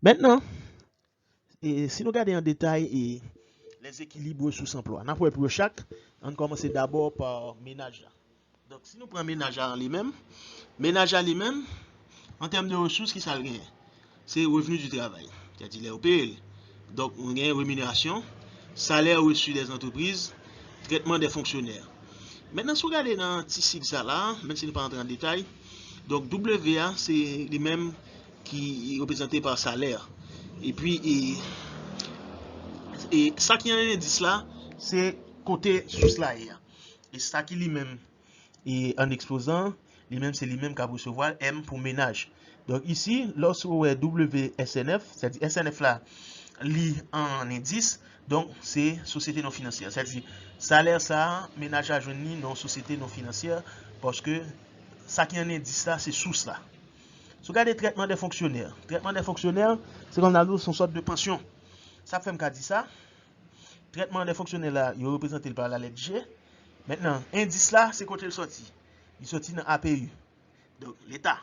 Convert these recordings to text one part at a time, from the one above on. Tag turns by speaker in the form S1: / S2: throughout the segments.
S1: Maintenant, si nous regardons en détail les équilibres sous-emploi, pour chaque, on commence d'abord par ménage. Donc, si nous prenons ménage en lui-même, ménage à lui-même, en termes de ressources, qui ça gagne? C'est revenu du travail, c'est-à-dire les OPL. Donc, on gagne rémunération, salaire reçu des entreprises, traitement des fonctionnaires. Maintenant, si vous regardez dans petit ça là, même si nous ne pas entrer en détail, donc WA, c'est les mêmes qui est représenté par salaire. Et puis, ça qui est indice là, c'est côté sous là. Et ça qui lui-même est en exposant, lui-même c'est lui-même qui a recevoir M pour ménage. Donc ici, lorsque vous avez WSNF, c'est-à-dire SNF là, lit en indice, donc c'est société non financière. C'est-à-dire salaire ça, ménage à journée non société non financière, parce que ça qui est en indice là, c'est sous là. Si vous regardez traitement des fonctionnaires, c'est qu'on a son sorte de pension. Ça fait me dit ça. Traitement des fonctionnaires là, il est représenté par la lettre G. Maintenant, indice là, c'est côté le sorti. Il sorti dans APU. Donc, l'État.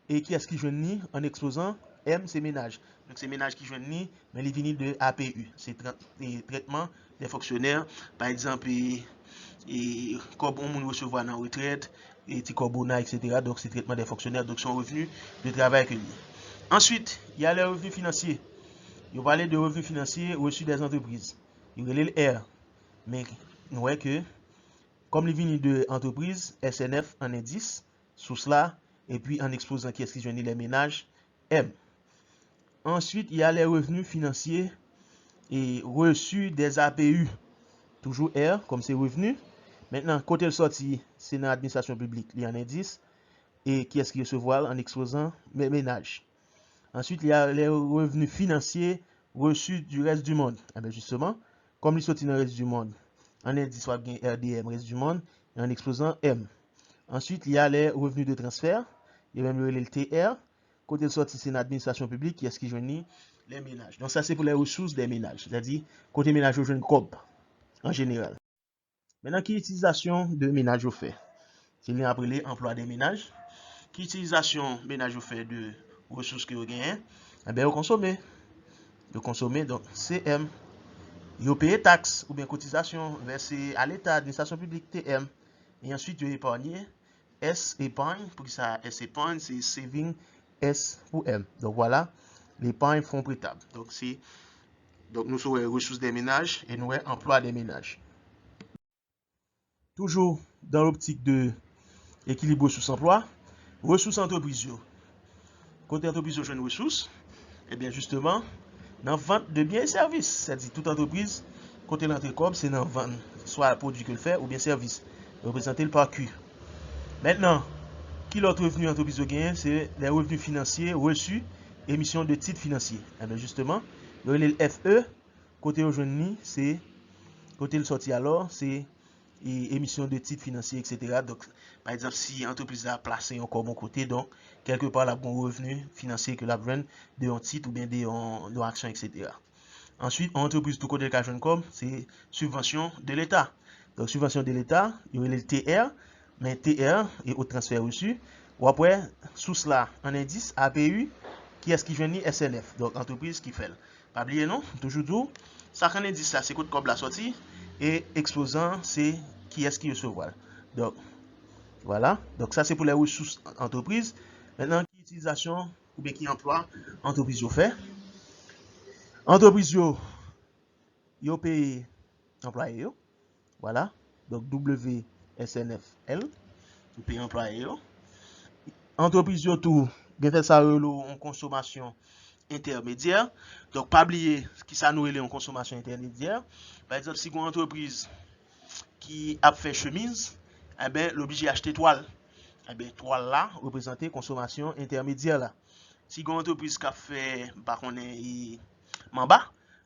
S1: Et qui est-ce qui joue ni en exposant M, c'est ménage. Donc, c'est ménage qui joue ni, mais il vient de APU. C'est traitement des fonctionnaires. Par exemple, comme on recevoir dans la retraite, et Ticobona, etc. Donc, c'est traitement des fonctionnaires. Donc, son revenu de travail que lui. Ensuite, il y a les revenus financiers. Il parlait de revenus financiers reçus des entreprises. Il y a le R. Mais, nous voyons que comme les vignes de entreprise, SNF en indice, sous cela, et puis en exposant qui est-ce qui joignit les ménages, M. Ensuite, il y a les revenus financiers et reçus des APU, toujours R, comme c'est revenu. Maintenant, côté le sorti, c'est dans l'administration publique, il y a un indice, et qui est-ce qui recevoir en exposant les ménages. Ensuite, il y a les revenus financiers reçus du reste du monde. Eh bien, justement, comme ils sortent dans le reste du monde, en indice, soit bien RDM, reste du monde, et en exposant M. Ensuite, il y a les revenus de transfert, il y a même le TR. Côté de sortie, c'est l'administration publique qui est ce qui joignit les ménages. Donc, ça, c'est pour les ressources des ménages. C'est-à-dire, côté ménage, je joigne COP en général. Maintenant, qui utilisation de ménage au fait? C'est l'un appelé emploi des ménages. Qui utilisation ménage au fait de ressources que vous gagnez? Eh bien, vous consommez. Vous consommez, donc CM. Vous payez taxes ou bien cotisation versées à l'État, administration publique TM. Et ensuite, vous épargnez S épargne, pour que ça S épargne, c'est saving S pour M. Donc voilà, l'épargne fonds prêtable. Donc nous sommes ressources des ménages et nous emploi des ménages. Toujours dans l'optique de équilibre ressources-emploi, ressources entreprises. Côté entreprise, je une ressource, et bien justement, dans la vente de biens et services, c'est-à-dire toute entreprise, côté l'entreprise, c'est dans la vente, soit produit que le fait ou bien service, représenté par Q. Maintenant, qui l'autre revenu entreprise gagne, c'est les revenus financiers reçus, émission de titres financiers. Et bien justement, le FE, côté aujourd'hui, c'est côté le sorti alors, c'est émission de titres financiers, etc. Donc, par exemple, si l'entreprise a placé encore bon côté, donc, quelque part, la bon revenu financier que la vend de un titre ou bien de action, etc. Ensuite, entreprise tout côté de comme, c'est subvention de l'État. Donc, subvention de l'État, il y a le TR, mais TR et au transfert reçu. Ou après, sous cela, en indice, APU, qui est-ce qui vient SNF, donc entreprise qui fait. Pas oublier non, toujours tout. Ça, quand indice là, c'est quoi comme la sortie, et exposant, c'est qui est-ce qui recevoir. Donc, voilà. Donc, ça, c'est pour les ressources entreprises. Maintenant, qui utilisation ou bien qui emploi entreprise au fait. Entreprise yo paye employé yo. Voilà. Donc WSNFL, vous payez employé yo. Entreprise yo tout, gen fait ça en consommation intermédiaire. Donc pas oublier qui ça nous en consommation intermédiaire. Par exemple, si une entreprise qui a fait chemise, eh ben l'obligé acheter toile. Eh ben toile là représente consommation intermédiaire là. Si une entreprise qui a fait par contre mamba,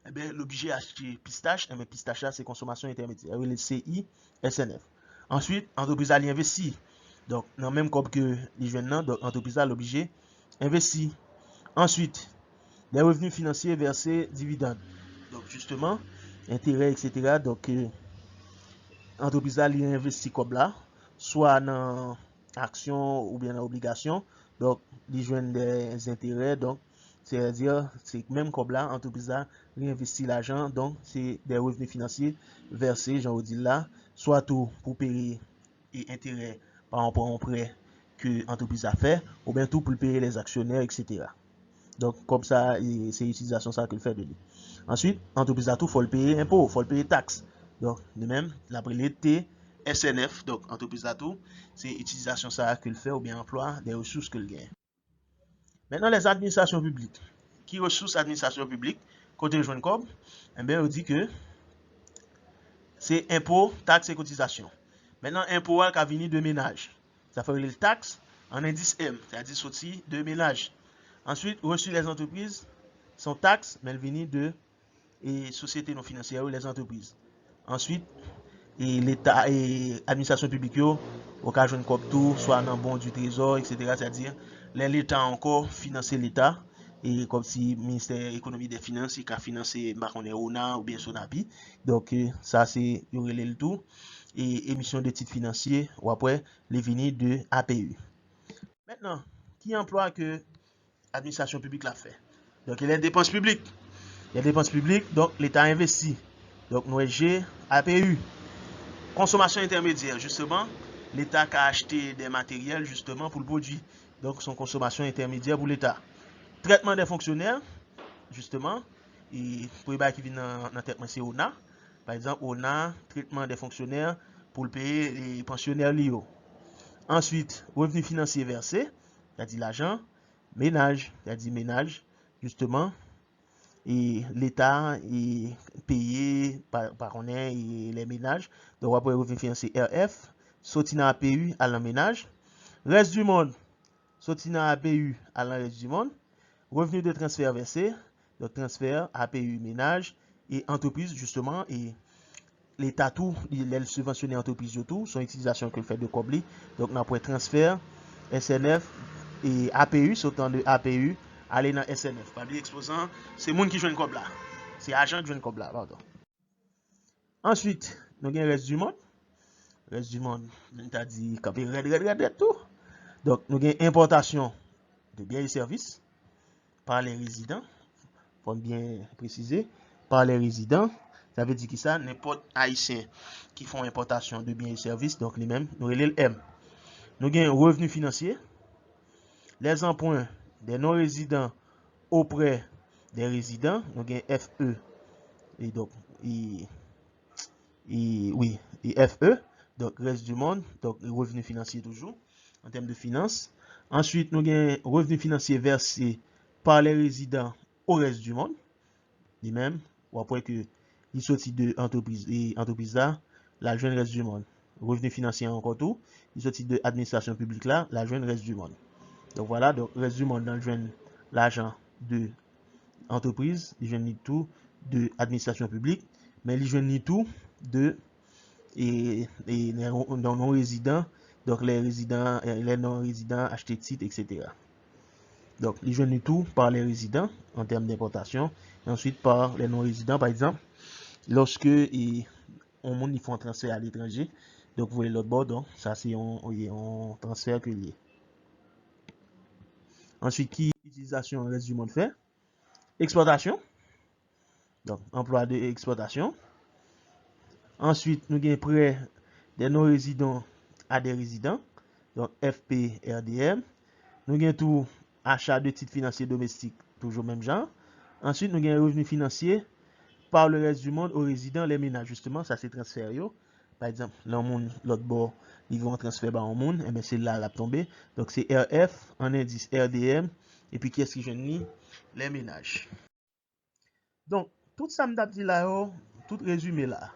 S1: eh bien, l'obligé acheter pistache, eh bien, pistache là, c'est consommation intermédiaire, le CI, SNF. Ensuite, entreprise a investi. Donc, dans le même corps que les jeunes, donc l'entreprise a l'obligé investi. Ensuite, les revenus financiers versés, dividendes. Donc, justement, intérêts, etc. Donc, entreprise a investi comme là, soit dans action ou bien dans obligation. Donc, les jeunes des intérêts, donc, C'est-à-dire, c'est même comme là, entreprise là, réinvestit l'argent, donc c'est des revenus financiers versés, j'en dis là, soit tout pour payer et intérêt par rapport au prêt que l'entreprise a fait, ou bien tout pour payer les actionnaires, etc. Donc, comme ça, c'est l'utilisation ça qu'il fait de lui. Ensuite, l'entreprise a tout, il faut le payer impôt, il faut le payer taxe. Donc, de même, l'après l'été, SNF, donc entreprise a tout, c'est l'utilisation ça qu'il fait ou bien emploi des ressources qu'il gagne. Maintenant, les administrations publiques. Qui ressources administration publique, côté joint comme, eh bien, on dit que c'est impôt, taxe et cotisation. Maintenant, impôt qui a venu de ménage. Ça fait le taxe en indice M, c'est-à-dire sorti de ménage. Ensuite, reçu les entreprises, sont taxes, mais elles viennent de sociétés non financières ou les entreprises. Ensuite, et l'État et l'administration publique, au cas où comme tout, soit dans le bon du trésor, etc. C'est-à-dire, l'État encore financer l'État, et comme si le ministère de l'économie des finances, il a financé ONA ou bien Sonapi. Donc, ça, c'est le tout. Et émission de titres financiers, ou après, les venus de APU. Maintenant, qui emploie que l'administration publique l'a fait? Donc, il y a les dépenses publiques. Les dépenses publiques, donc l'État investit. Donc, nous avons APU. Consommation intermédiaire, justement, l'État a acheté des matériels justement pour le produit. Donc, son consommation intermédiaire pour l'État. Traitement des fonctionnaires, justement, et pour les qui viennent dans la tête, c'est ONA. Par exemple, ONA, traitement des fonctionnaires pour payer les pensionnaires liés. Ensuite, revenus financiers versés, c'est-à-dire l'argent, ménage, c'est-à-dire ménage, justement, et l'État est payé par les ménages. Donc, après revenu financier RF, sorti dans APU à la ménage. Reste du monde, sorti dans APU à la reste du monde. Revenu de transfert versé, donc transfert, APU, ménage, et entreprise, justement, et l'État tout, il subventionne l'entreprise tout, son utilisation qu'il fait de Kobli. Donc, on a transfert, SNF et APU, sautant de APU, aller dans SNF. Pas de exposant, c'est le monde qui joue une Kobla. C'est agent qui joue une Kobla, pardon. Ensuite, nous avons le reste du monde. Le reste du monde, on a dit, tout. Donc, nous avons importation de biens et services par les résidents. Il faut bien préciser, par les résidents. Ça veut dire que ça, n'importe haïtien qui font importation de biens et services, donc les mêmes, nous relèvons M. Nous avons revenus financiers, les emprunts des non-résidents auprès des résidents, nous avons FE, et donc, oui, et FE, donc reste du monde, donc revenus financiers toujours, en termes de finances. Ensuite, nous avons revenus financiers versés par les résidents au reste du monde, les mêmes, ou après que il sorti de entreprise et entreprise là, la jeune reste du monde. Revenu financier encore tout, il sorti de administration publique là, la jeune reste du monde. Donc voilà, donc reste du monde dans le jeune l'argent de entreprise, il jeune tout de administration publique, mais il jeune tout de et non résidents, donc les résidents, les non résidents acheter titres, etc. Donc, ils joignent tout par les résidents en termes d'importation, et ensuite par les non-résidents, par exemple, lorsque on monde ils font un transfert à l'étranger. Donc, vous voyez l'autre bord, donc ça c'est un transfert que lié. Ensuite, qui utilisation reste du monde fait? Exploitation. Donc, emploi de exploitation. Ensuite, nous avons prêt des non-résidents à des résidents. Donc, FPRDM. Nous avons tout achat de titres financiers domestiques, toujours même genre. Ensuite, nous avons revenus financiers par le reste du monde aux résidents, les ménages. Justement, ça c'est transfert. Par exemple, l'autre bord, ils vont transférer par un monde, et bien c'est là la tombée. Donc c'est RF, en indice RDM, et puis qu'est-ce qui gêne? Les ménages. Donc, tout ça me dit là, tout résumé là.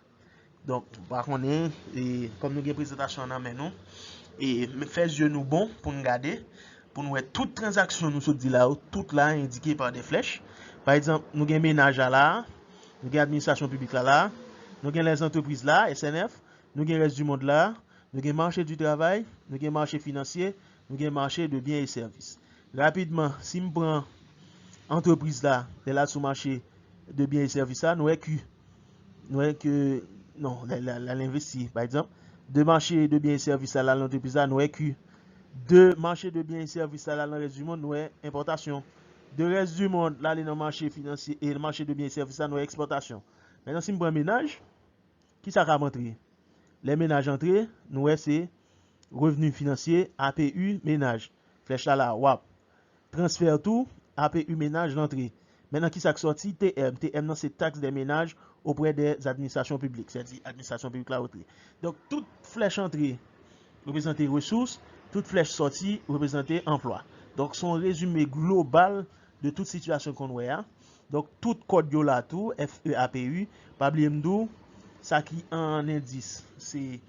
S1: Donc, par contre, et comme nous avons une présentation en main, nous, et fait yeux nous bon pour nous garder, pour nous voir toute transaction nous dit là, toute là indiquée par des flèches. Par exemple, nous avons ménage là, nous avons administration publique là, nous avons les entreprises là, SNF, nous avons le reste du monde là, nous avons marché du travail, nous avons marché financier, nous avons marché de biens et services. Rapidement, si je prends entreprise là, c'est là sous marché de biens et services là, nous avons que non, l'investi par exemple, de marché de biens et services à l'entreprise là, nous avons que deux marchés de biens et services à la reste du monde, nous avons importation. de reste du monde, là, dans le marché financier et le marché de biens et services, nos exportations. Maintenant, si je prends ménage, qui ça va rentrer? Les ménages entrés, nous, c'est revenu financier, APU, ménage. Flèche là, WAP. Transfert tout, APU, ménage, l'entrée. Maintenant, qui ça sorti? TM. TM, c'est taxe des ménages auprès des administrations publiques. C'est-à-dire, administration publique la entrée. Donc, toute flèche entrée représente ressources, toute flèche sortie représente emploi. Donc, son résumé global de toute situation qu'on voit. Donc, tout code là tout, FEAPU, pas oublier m'dou, ça qui en indice, c'est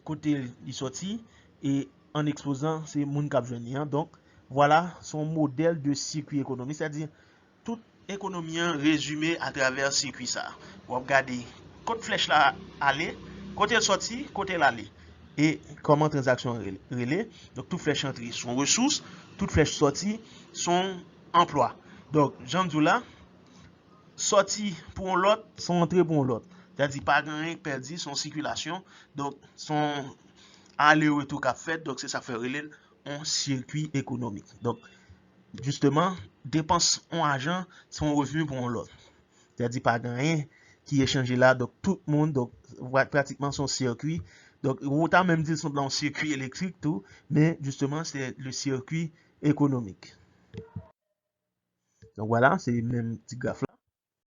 S1: côté il sorti et en exposant, c'est moun k'ap jwenni. Donc, voilà son modèle de circuit économique, c'est-à-dire toute économie résumée à travers circuit ça. Vous regardez, côté flèche là aller, côté sorti, côté l'aller. Et comment transaction relais. Donc, toute flèche entrée sont ressources, toute flèche sortie sont emploi. Donc, Jean Doula, sorti pour l'autre, son entrée pour l'autre. C'est-à-dire, pas rien perdu, son circulation. Donc, son aller-retour qu'a fait. Donc, c'est ça fait relais un circuit économique. Donc, justement, dépenses en argent, son revenu pour l'autre. C'est-à-dire, pas rien qui est changé là. Donc, tout le monde, donc, pratiquement son circuit. Donc, autant même dire sont dans le circuit électrique, tout, mais justement, c'est le circuit économique. Donc, voilà, c'est le même petit graphe.